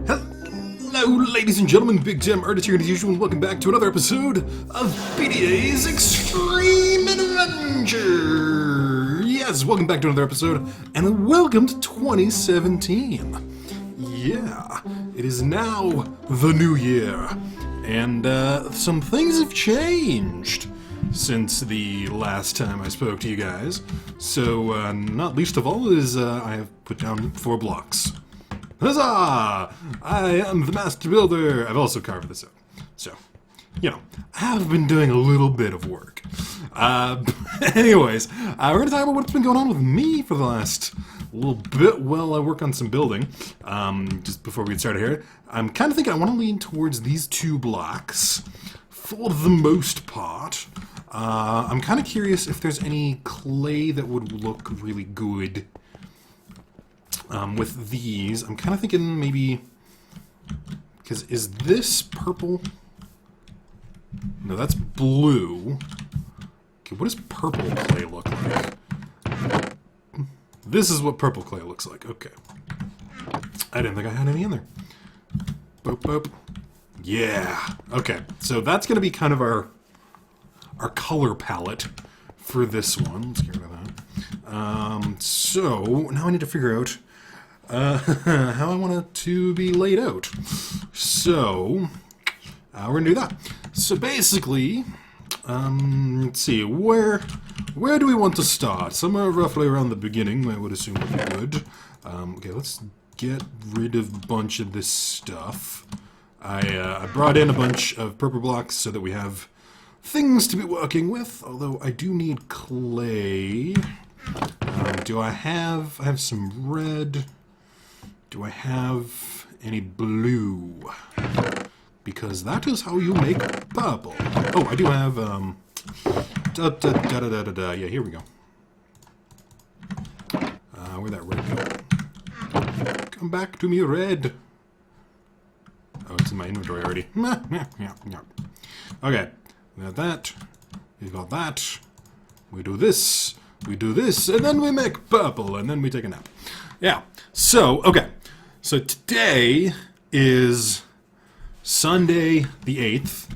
Hello, ladies and gentlemen, Big Jim Artist here as usual, and welcome back to another episode of BDA's Extreme Adventure! Yes, welcome back to another episode, and welcome to 2017. Yeah, it is now the new year, and some things have changed since the last time I spoke to you guys. So, not least of all is I have put down 4 blocks. Huzzah! I am the master builder! I've also carved this out. So, you know, I have been doing a little bit of work. Anyways, we're going to talk about what's been going on with me for the last little bit while I work on some building. Just before we get started here, I'm kind of thinking I want to lean towards these 2 blocks for the most part. I'm kind of curious if there's any clay that would look really good with these. I'm kind of thinking maybe, because is this purple? No, that's blue. Okay, what does purple clay look like? This is what purple clay looks like. Okay. I didn't think I had any in there. Boop, boop. Yeah. Okay, so that's going to be kind of our color palette for this one. Let's get rid of that. So now I need to figure out how I want it to be laid out. So, we're gonna do that. So basically, let's see, where do we want to start? Somewhere roughly around the beginning, I would assume would be good. Okay, let's get rid of a bunch of this stuff. I brought in a bunch of purple blocks so that we have things to be working with, although I do need clay. I have some red. Do I have any blue? Because that is how you make purple. Oh, I do have, yeah, here we go. Where'd that red go? Come back to me, red. Oh, it's in my inventory already. Okay, we got that. We got that. We do this, and then we make purple, and then we take a nap. Yeah, so, okay. So today is Sunday the 8th.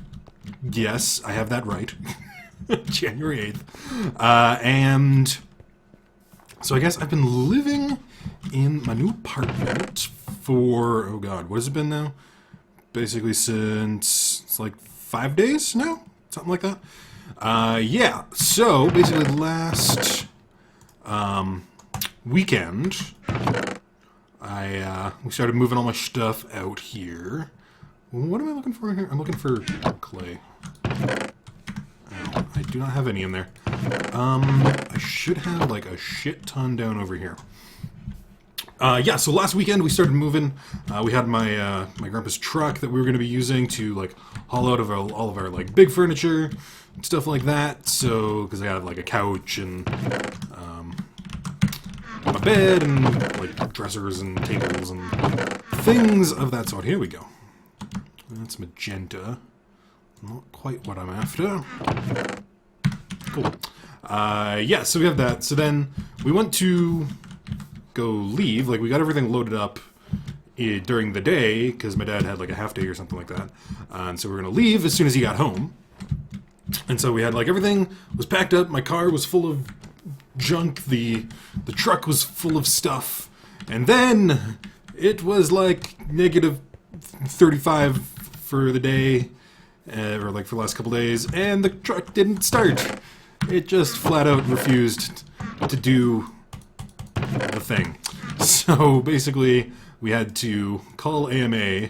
Yes, I have that right. January 8th. And so I guess I've been living in my new apartment for, oh god, what has it been now? Basically since, it's like 5 days now? Something like that. Yeah, so basically last weekend, we started moving all my stuff out here. What am I looking for here? I'm looking for clay. Oh, I do not have any in there. I should have like a shit ton down over here. Yeah, so last weekend we started moving. We had my my grandpa's truck that we were going to be using to like haul out of all of our like big furniture, stuff like that. So, because I had like a couch and a bed and like dressers and tables and things of that sort. Here we go. That's magenta. Not quite what I'm after. Cool. Yeah, so we have that. So then we went to go leave. Like, we got everything loaded up during the day because my dad had like a half day or something like that. And so we were going to leave as soon as he got home. And so we had like everything was packed up. My car was full of junk. The truck was full of stuff. And then it was like negative 35 for the day, or like for the last couple days, and the truck didn't start. It just flat out refused to do the thing. So basically, we had to call AMA,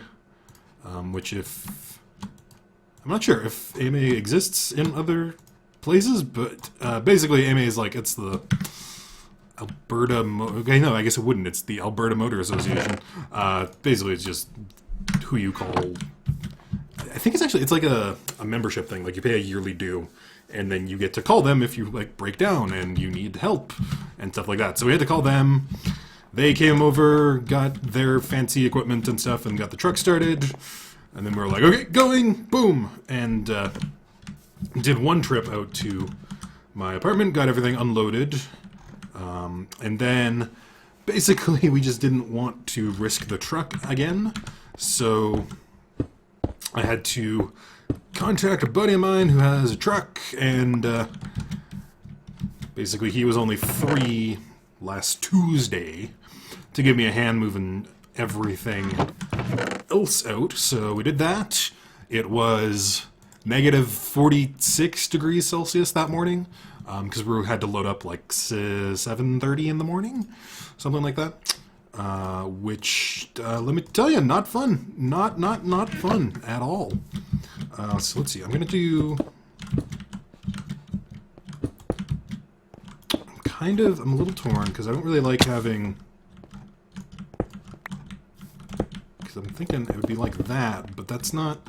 which if... I'm not sure if AMA exists in other places, but basically AMA is like, it's the Alberta... Okay, no, I guess it wouldn't. It's the Alberta Motor Association. Basically, it's just who you call... I think it's like a membership thing. Like, you pay a yearly due, and then you get to call them if you, like, break down and you need help and stuff like that. So we had to call them. They came over, got their fancy equipment and stuff, and got the truck started. And then we were like, okay, going, boom! And did one trip out to my apartment, got everything unloaded, and then basically we just didn't want to risk the truck again. So I had to contact a buddy of mine who has a truck, and basically he was only free last Tuesday to give me a hand moving everything else out. So we did that. It was negative 46 degrees Celsius that morning, because we had to load up like 7:30 in the morning, something like that. Which, let me tell you, not fun. Not fun at all. So let's see, I'm gonna do... I'm a little torn, because I don't really like having... Because I'm thinking it would be like that, but that's not...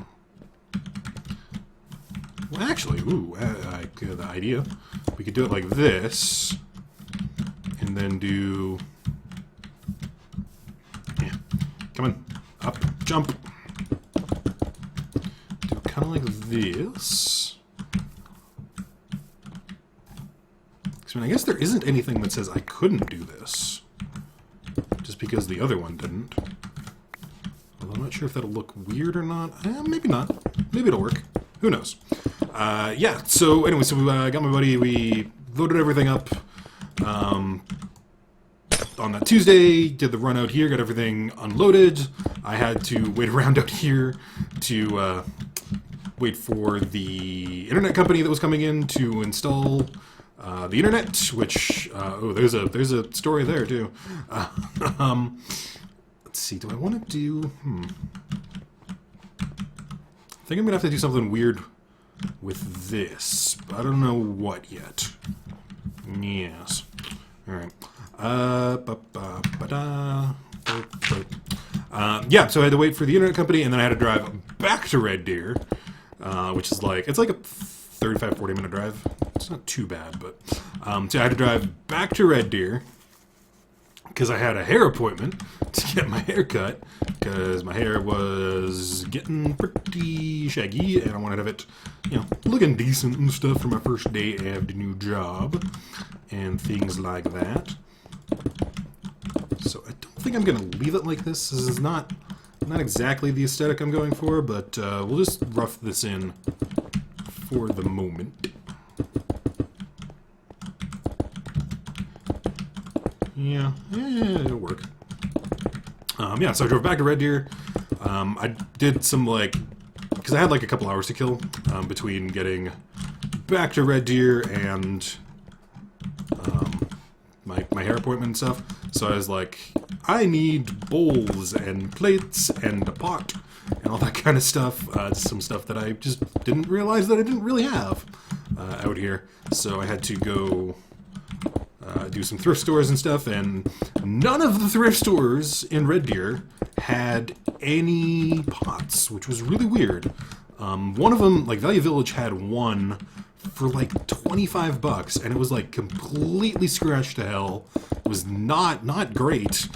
Well, actually, ooh, I got the idea. We could do it like this, and then do... Yeah, come on, up, jump. Do kind of like this. I mean, I guess there isn't anything that says I couldn't do this, just because the other one didn't. Although I'm not sure if that'll look weird or not. Maybe not. Maybe it'll work. Who knows? Yeah, so anyway, so we got my buddy, we loaded everything up on that Tuesday, did the run out here, got everything unloaded. I had to wait around out here to wait for the internet company that was coming in to install the internet, which, oh, there's a story there, too. Let's see, do I want to do, I think I'm going to have to do something weird with this, but I don't know what yet. Yes. Alright. Yeah, so I had to wait for the internet company, and then I had to drive back to Red Deer, which is like, it's like a 35-40 minute drive. It's not too bad, but so I had to drive back to Red Deer because I had a hair appointment to get my hair cut, because my hair was getting pretty shaggy and I wanted to have it, you know, looking decent and stuff for my first day of the new job and things like that. So I don't think I'm gonna leave it like this. This is not exactly the aesthetic I'm going for, but we'll just rough this in for the moment. Yeah, it'll work. Yeah, so I drove back to Red Deer. I did some, like, because I had like a couple hours to kill between getting back to Red Deer and my hair appointment and stuff. So I was like, I need bowls and plates and a pot and all that kind of stuff. Some stuff that I just didn't realize that I didn't really have out here. So I had to go do some thrift stores and stuff, and none of the thrift stores in Red Deer had any pots, which was really weird. One of them, like Value Village, had one for like 25 bucks, and it was like completely scratched to hell. It was not great.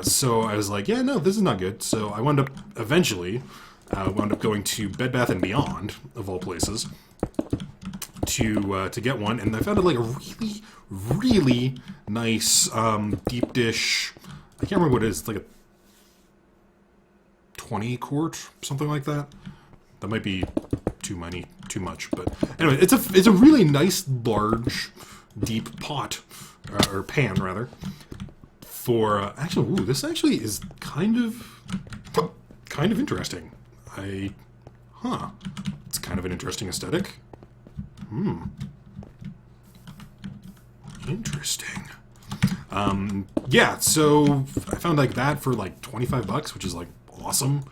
So I was like, yeah, no, this is not good. So I wound up eventually going to Bed Bath & Beyond, of all places, to get one, and I found it like a really nice deep dish. I can't remember what it is. It's like a 20 quart, something like that. That might be too much, but anyway, it's a really nice large deep pot or pan rather. For actually, ooh, this actually is kind of interesting. It's kind of an interesting aesthetic. Interesting. Yeah, so I found like that for like 25 bucks, which is like awesome.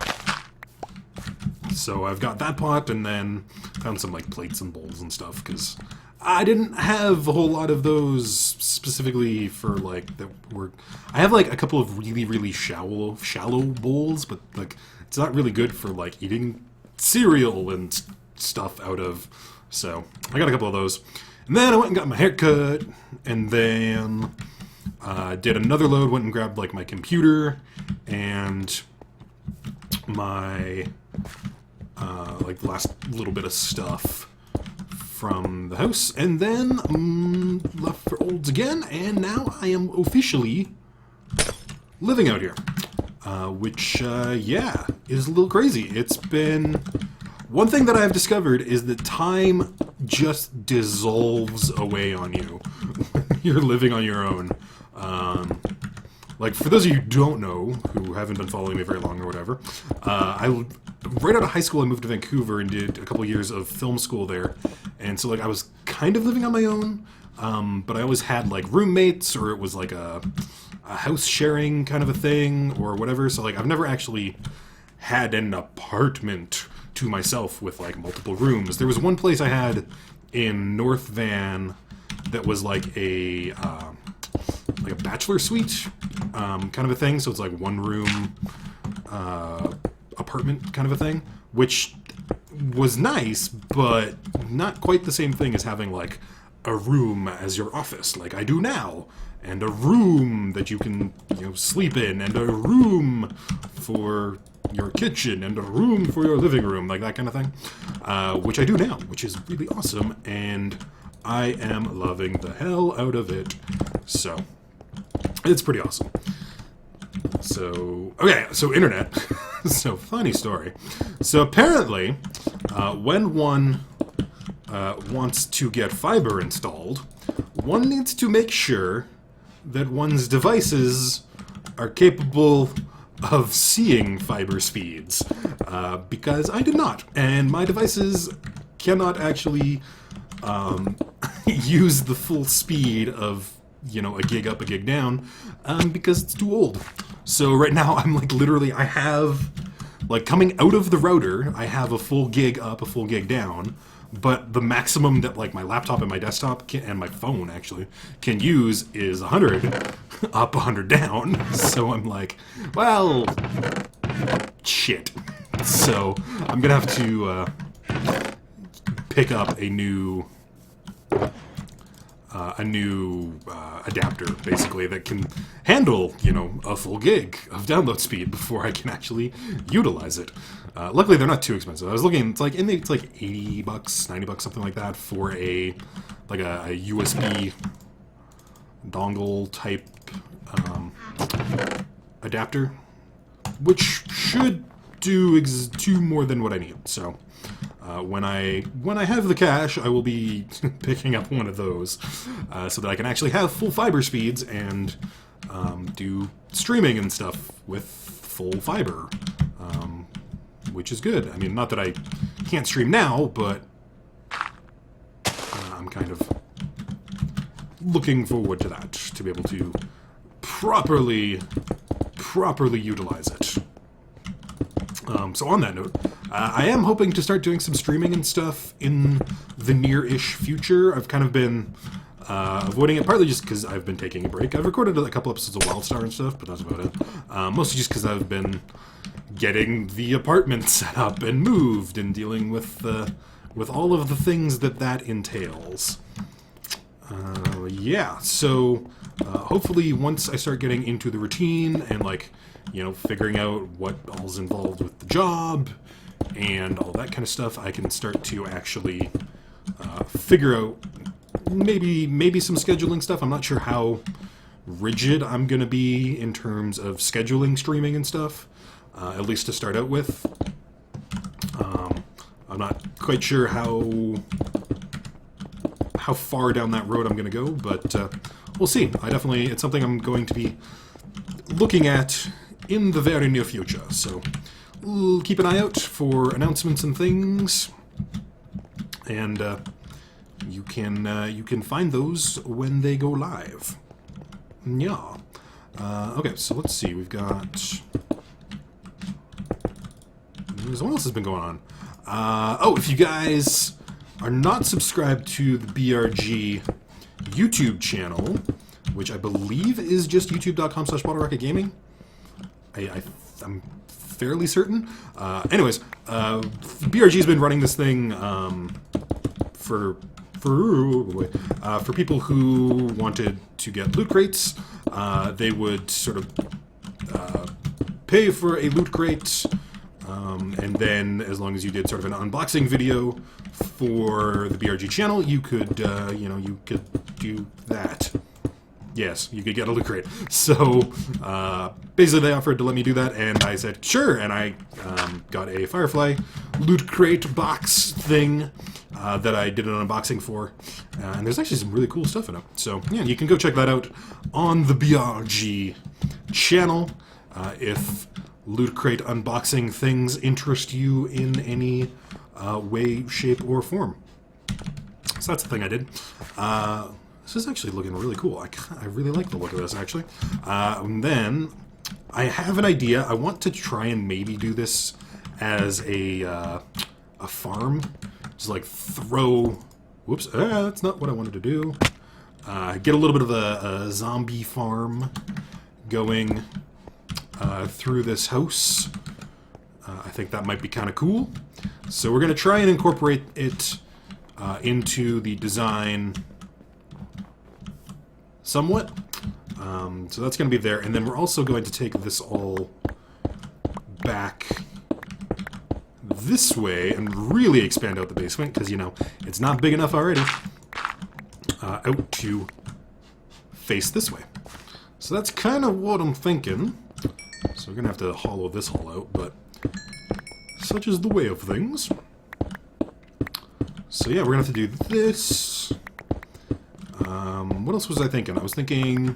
So I've got that pot, and then found some like plates and bowls and stuff, because I didn't have a whole lot of those specifically for like that were. I have like a couple of really shallow bowls, but like it's not really good for like eating cereal and stuff out of. So I got a couple of those, and then I went and got my hair cut, and then did another load. Went and grabbed like my computer and my like the last little bit of stuff from the house, and then left for Olds again, and now I am officially living out here. which, yeah, is a little crazy. It's been... One thing that I've discovered is that time just dissolves away on you when you're living on your own. Like, for those of you who don't know, who haven't been following me very long or whatever, right out of high school I moved to Vancouver and did a couple years of film school there. And so, like, I was kind of living on my own, but I always had, like, roommates, or it was, like, a house sharing kind of a thing, or whatever. So, like, I've never actually had an apartment to myself with, like, multiple rooms. There was one place I had in North Van that was, like a bachelor suite kind of a thing. So it's, like, one room apartment kind of a thing, which was nice, but not quite the same thing as having, like, a room as your office, like I do now, and a room that you can, you know, sleep in, and a room for your kitchen, and a room for your living room, like that kind of thing, which I do now, which is really awesome, and I am loving the hell out of it. So it's pretty awesome. So, okay, so internet. So, funny story. So, apparently, when one wants to get fiber installed, one needs to make sure that one's devices are capable of seeing fiber speeds, because I did not, and my devices cannot actually use the full speed of, you know, a gig up, a gig down, because it's too old. So right now I'm, like, literally, I have, like, coming out of the router, I have a full gig up, a full gig down, but the maximum that, like, my laptop and my desktop and my phone actually can use is 100 up, 100 down. So I'm like, well, shit. So I'm gonna have to pick up a new adapter, basically, that can handle, you know, a full gig of download speed before I can actually utilize it. Luckily, they're not too expensive. I was looking, it's like $80, $90, something like that, for a USB dongle type adapter, which should do more than what I need. So when I have the cash, I will be picking up one of those, so that I can actually have full fiber speeds and do streaming and stuff with full fiber, which is good. I mean, not that I can't stream now, but I'm kind of looking forward to that, to be able to properly utilize it. So on that note, I am hoping to start doing some streaming and stuff in the near-ish future. I've kind of been avoiding it, partly just because I've been taking a break. I've recorded a couple episodes of WildStar and stuff, but that's about it. Mostly just because I've been getting the apartment set up and moved and dealing with all of the things that entails. Yeah, so hopefully once I start getting into the routine and, like, you know, figuring out what all's involved with the job and all that kind of stuff, I can start to actually figure out maybe some scheduling stuff. I'm not sure how rigid I'm going to be in terms of scheduling streaming and stuff, at least to start out with. I'm not quite sure how far down that road I'm going to go, but we'll see. It's something I'm going to be looking at in the very near future, so keep an eye out for announcements and things, and you can find those when they go live. Yeah. Okay, so let's see. We've got... What else has been going on? Oh, if you guys are not subscribed to the BRG YouTube channel, which I believe is just youtube.com/BottleRocketGaming, I'm fairly certain. Anyways, BRG's been running this thing for people who wanted to get loot crates. They would sort of pay for a loot crate, and then as long as you did sort of an unboxing video for the BRG channel, you could you could do that. Yes, you could get a loot crate. So basically they offered to let me do that, and I said sure, and I got a Firefly loot crate box thing that I did an unboxing for, and there's actually some really cool stuff in it. So yeah, you can go check that out on the BRG channel if loot crate unboxing things interest you in any way, shape, or form. So that's the thing I did. This is actually looking really cool. I really like the look of this, actually. And then I have an idea. I want to try and maybe do this as a farm. Just like throw... Whoops, that's not what I wanted to do. Get a little bit of a zombie farm going through this house. I think that might be kind of cool. So we're going to try and incorporate it into the design somewhat. So that's going to be there. And then we're also going to take this all back this way and really expand out the basement, because, you know, it's not big enough already, out to face this way. So that's kind of what I'm thinking. So we're going to have to hollow this all out, but such is the way of things. So yeah, we're going to have to do this. What else was I thinking? I was thinking...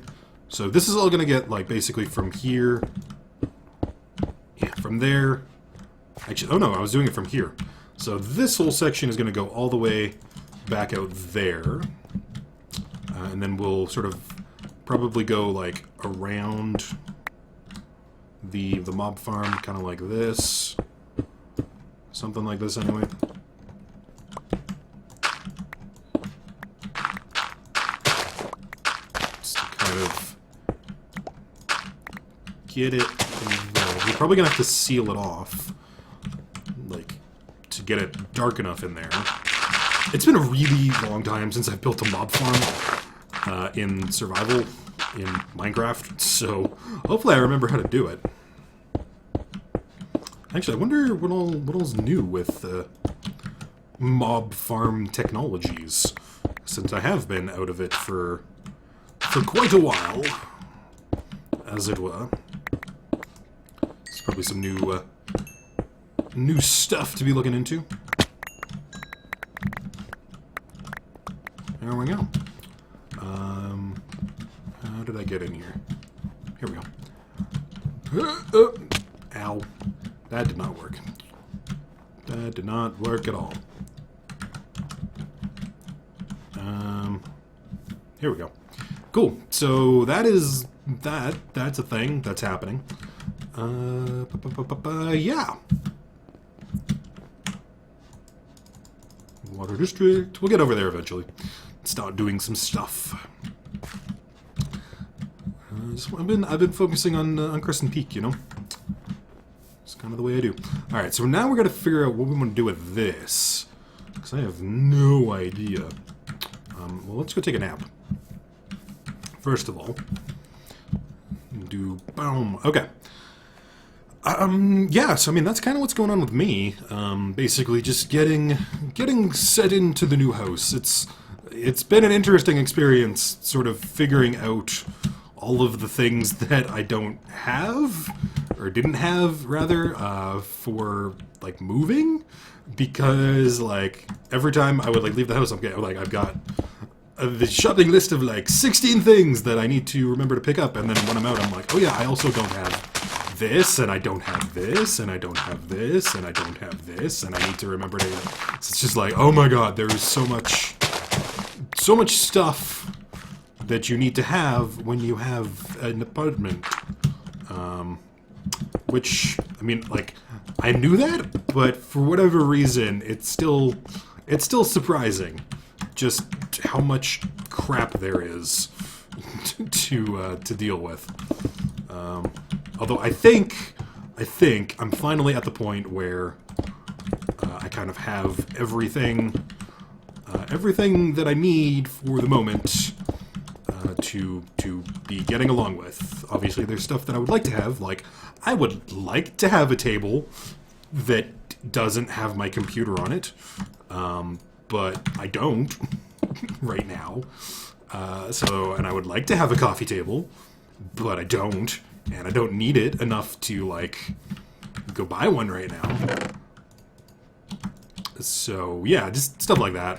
So this is all going to get, like, basically from here... Yeah, from there... Actually, oh no, I was doing it from here. So this whole section is going to go all the way back out there. And then we'll sort of probably go, like, around the mob farm, kind of like this. Something like this, anyway. Just to kind of get it there. We're probably going to have to seal it off, like, to get it dark enough in there. It's been a really long time since I've built a mob farm in survival in Minecraft, so hopefully I remember how to do it. Actually, I wonder what all's new with mob farm technologies, since I have been out of it for quite a while, as it were. There's probably some new stuff to be looking into. There we go. How did I get in here? Here we go. Ow. That did not work. That did not work at all. Here we go. Cool. So that is that. That's a thing that's happening. Yeah. Water district. We'll get over there eventually. Start doing some stuff. I've been focusing on Crescent Peak, you know. It's kind of the way I do. All right, so now we're gonna figure out what we want to do with this, because I have no idea. Well, let's go take a nap. First of all, do boom. Okay. Yeah, so I mean that's kind of what's going on with me. Basically, just getting set into the new house. It's been an interesting experience, sort of figuring out all of the things that I don't have, or didn't have, rather, for, like, moving, because, like, every time I would, like, leave the house, I've got the shopping list of, like, 16 things that I need to remember to pick up, and then when I'm out, I'm like, oh yeah, I also don't have this, and I don't have this, and I don't have this, and I don't have this, and I need to remember to... It's just like, oh my god, there's so much stuff that you need to have when you have an apartment. Which, I mean, like, I knew that, but for whatever reason, it's still surprising just how much crap there is to deal with. Although I think I'm finally at the point where I kind of have everything that I need for the moment to be getting along with. Obviously, there's stuff that I would like to have, like, I would like to have a table that doesn't have my computer on it, but I don't right now. And I would like to have a coffee table, but I don't and I don't need it enough to, like, go buy one right now. So, yeah, just stuff like that.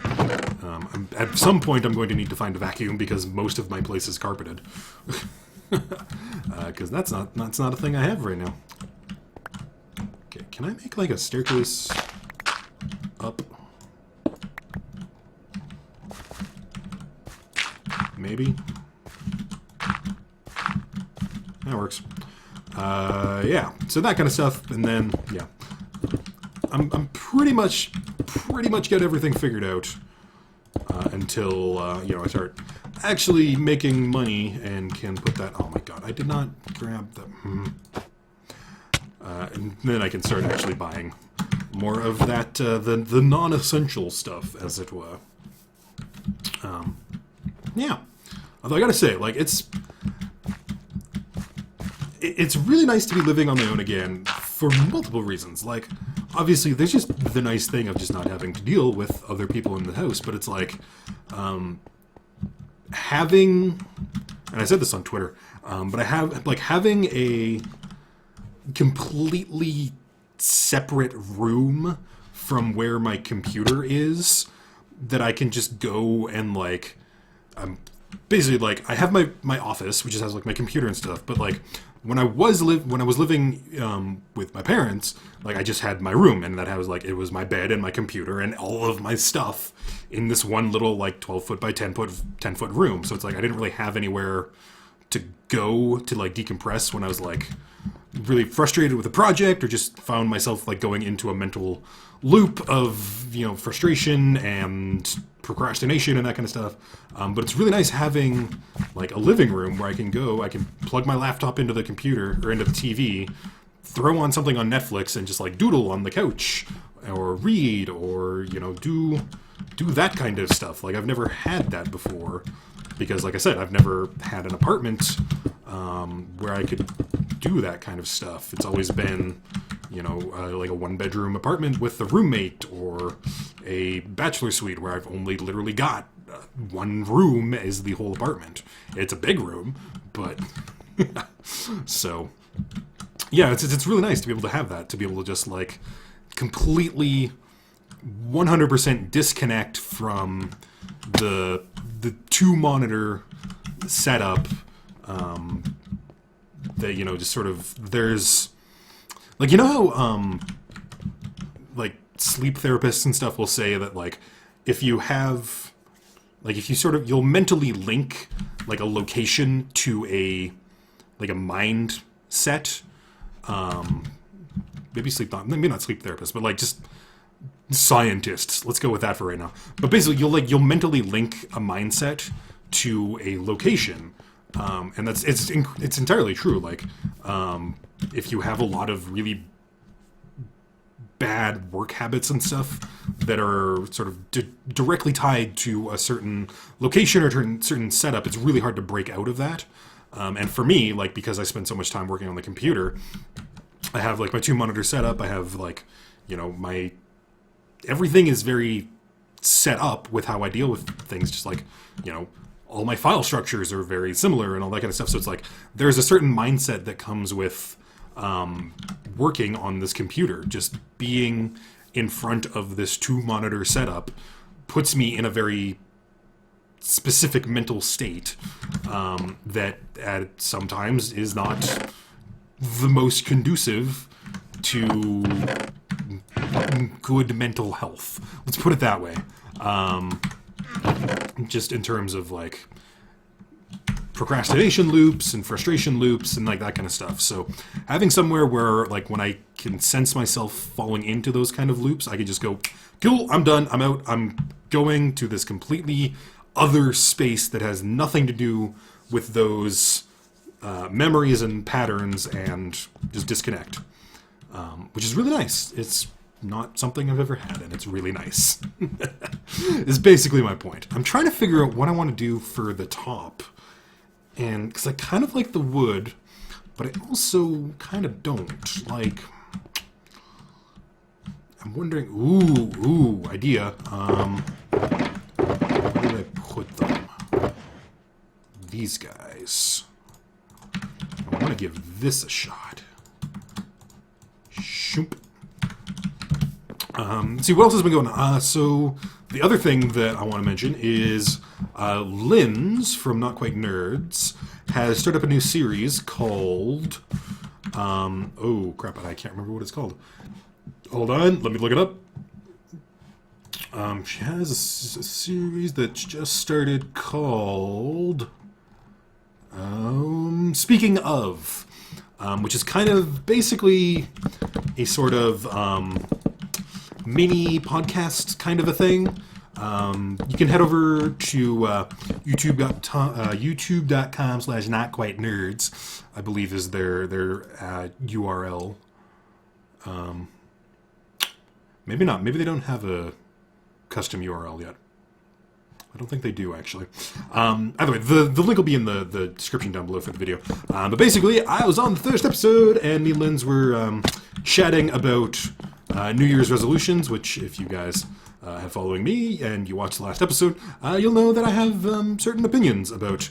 At some point, I'm going to need to find a vacuum because most of my place is carpeted. Because that's not a thing I have right now. Okay, can I make, like, a staircase up? Maybe? That works. Yeah, so that kind of stuff, and then, yeah. I'm pretty much got everything figured out until, you know, I start actually making money and can put that... Oh my god, I did not grab the... and then I can start actually buying more of that, the non-essential stuff, as it were. Yeah. Although I gotta say, like, it's really nice to be living on my own again for multiple reasons. Like, obviously, there's just the nice thing of just not having to deal with other people in the house, but it's like, having, and I said this on Twitter, but having a completely separate room from where my computer is, that I can just go and, like, basically, like, I have my office, which just has, like, my computer and stuff, but, like, when I was living with my parents, like, I just had my room, and that was, like, it was my bed and my computer and all of my stuff in this one little, like, 12-foot by 10-foot room. So it's like I didn't really have anywhere to go to, like, decompress when I was, like, really frustrated with a project, or just found myself, like, going into a mental loop of, you know, frustration and procrastination and that kind of stuff. But it's really nice having, like, a living room where I can plug my laptop into the computer or into the TV, throw on something on Netflix, and just, like, doodle on the couch or read, or, you know, do that kind of stuff. Like, I've never had that before because, like I said, I've never had an apartment where I could do that kind of stuff. It's always been, you know, like a one-bedroom apartment with a roommate, or a bachelor suite where I've only literally got one room as the whole apartment. It's a big room, but... So, yeah, it's really nice to be able to have that, to be able to just, like, completely 100% disconnect from the two-monitor setup that, you know, just sort of, there's... Like, you know how, like, sleep therapists and stuff will say that, like, if you have, like, if you sort of, you'll mentally link, like, a location to a mindset, maybe not sleep therapists, but, like, just scientists, let's go with that for right now. But basically, you'll mentally link a mindset to a location, and it's entirely true. Like, if you have a lot of really bad work habits and stuff that are sort of directly tied to a certain location or certain setup, it's really hard to break out of that. And for me, like, because I spend so much time working on the computer, I have, like, my two-monitor setup. I have, like, you know, everything is very set up with how I deal with things. Just, like, you know, all my file structures are very similar and all that kind of stuff. So it's like there's a certain mindset that comes with working on this computer. Just being in front of this two-monitor setup puts me in a very specific mental state that sometimes is not the most conducive to good mental health. Let's put it that way. Just in terms of, like, procrastination loops and frustration loops and, like, that kind of stuff. So having somewhere where, like, when I can sense myself falling into those kind of loops, I can just go, cool, I'm done, I'm out, I'm going to this completely other space that has nothing to do with those memories and patterns, and just disconnect. Which is really nice. It's not something I've ever had, and it's really nice. Is basically my point. I'm trying to figure out what I want to do for the top, and because I kind of like the wood, but I also kind of don't. Like, I'm wondering. Ooh, idea. Where did I put them? These guys. I want to give this a shot. Shoop. See, what else has been going on? So, the other thing that I want to mention is Linz from NotQuiteNerds has started up a new series called... oh, crap, I can't remember what it's called. Hold on, let me look it up. She has a series that's just started called... Speaking of... which is kind of basically a sort of mini podcast kind of a thing. You can head over to youtube.com/NotQuiteNerds, I believe is their URL. Maybe not. Maybe they don't have a custom URL yet. I don't think they do, actually. Either way, the link will be in the description down below for the video. But basically, I was on the first episode, and me and Linz were chatting about New Year's resolutions, which, if you guys have following me and you watched the last episode, you'll know that I have certain opinions about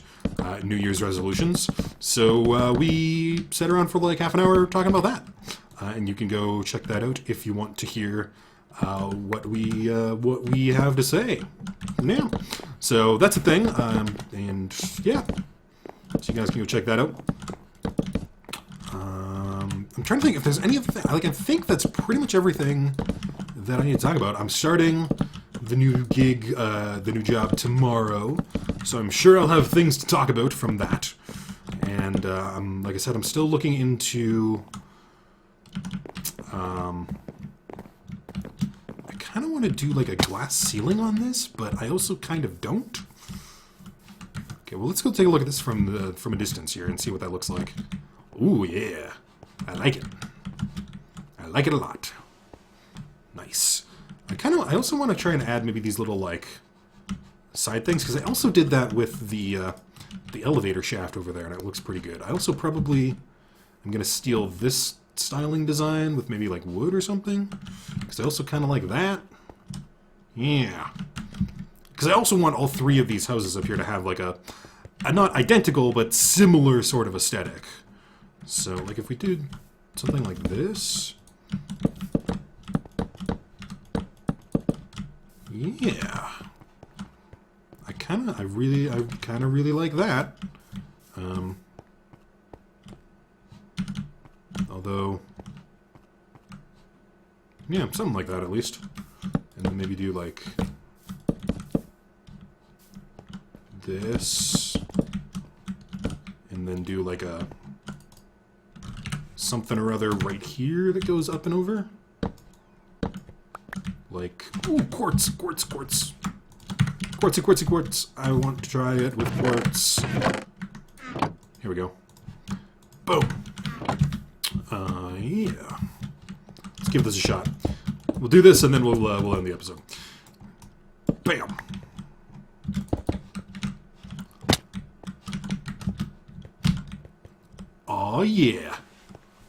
New Year's resolutions. So we sat around for like half an hour talking about that. And you can go check that out if you want to hear what we have to say. Yeah. So that's a thing, and yeah. So you guys can go check that out. I'm trying to think if there's any other thing. Like, I think that's pretty much everything that I need to talk about. I'm starting the new gig, the new job tomorrow, so I'm sure I'll have things to talk about from that. And like I said, I'm still looking into. I kind of want to do like a glass ceiling on this, but I also kind of don't. Okay, well, let's go take a look at this from a distance here and see what that looks like. Ooh, yeah. I like it. I like it a lot. Nice. I also want to try and add maybe these little, like, side things, because I also did that with the elevator shaft over there, and it looks pretty good. I also probably am going to steal this styling design with maybe, like, wood or something, because I also kind of like that. Yeah. Because I also want all three of these houses up here to have, like, a not identical, but similar sort of aesthetic. So, like, if we did something like this... Yeah. I kind of really like that. Although... Yeah, something like that, at least. And then maybe do, like... this... And then do, like, a... something or other right here that goes up and over. Like, ooh, quartz, quartz, quartz. Quartzy, quartzy, quartz. I want to try it with quartz. Here we go. Boom. Yeah. Let's give this a shot. We'll do this and then we'll end the episode. Bam. Oh yeah.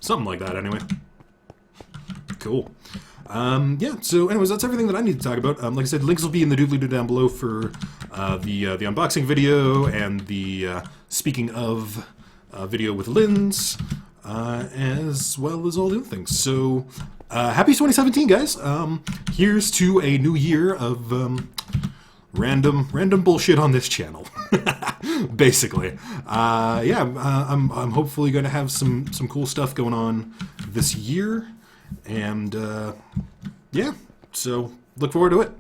Something like that, anyway. Cool. Yeah, so anyways, that's everything that I need to talk about. Like I said, links will be in the doobly-doo down below for the unboxing video and the speaking of video with Linz, as well as all the other things. So, happy 2017, guys. Here's to a new year of random bullshit on this channel. Basically. Yeah, I'm hopefully going to have some cool stuff going on this year. And, yeah, so look forward to it.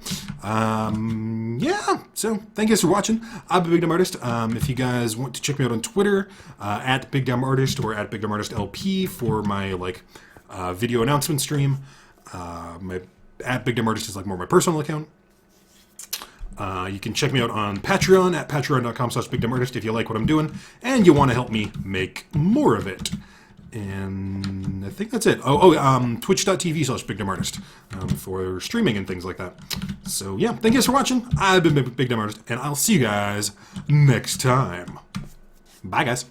Yeah, so thank you guys for watching. I'm Big Dumb Artist. If you guys want to check me out on Twitter, at Big Dumb Artist or at Big Dumb Artist LP for my, like, video announcement stream. My at Big Dumb Artist is, like, more my personal account. You can check me out on Patreon at patreon.com/BigDumbArtist if you like what I'm doing and you want to help me make more of it. And I think that's it. Twitch.tv/BigDumbArtist for streaming and things like that. So yeah, thank you guys for watching. I've been Big Dumb Artist, and I'll see you guys next time. Bye, guys.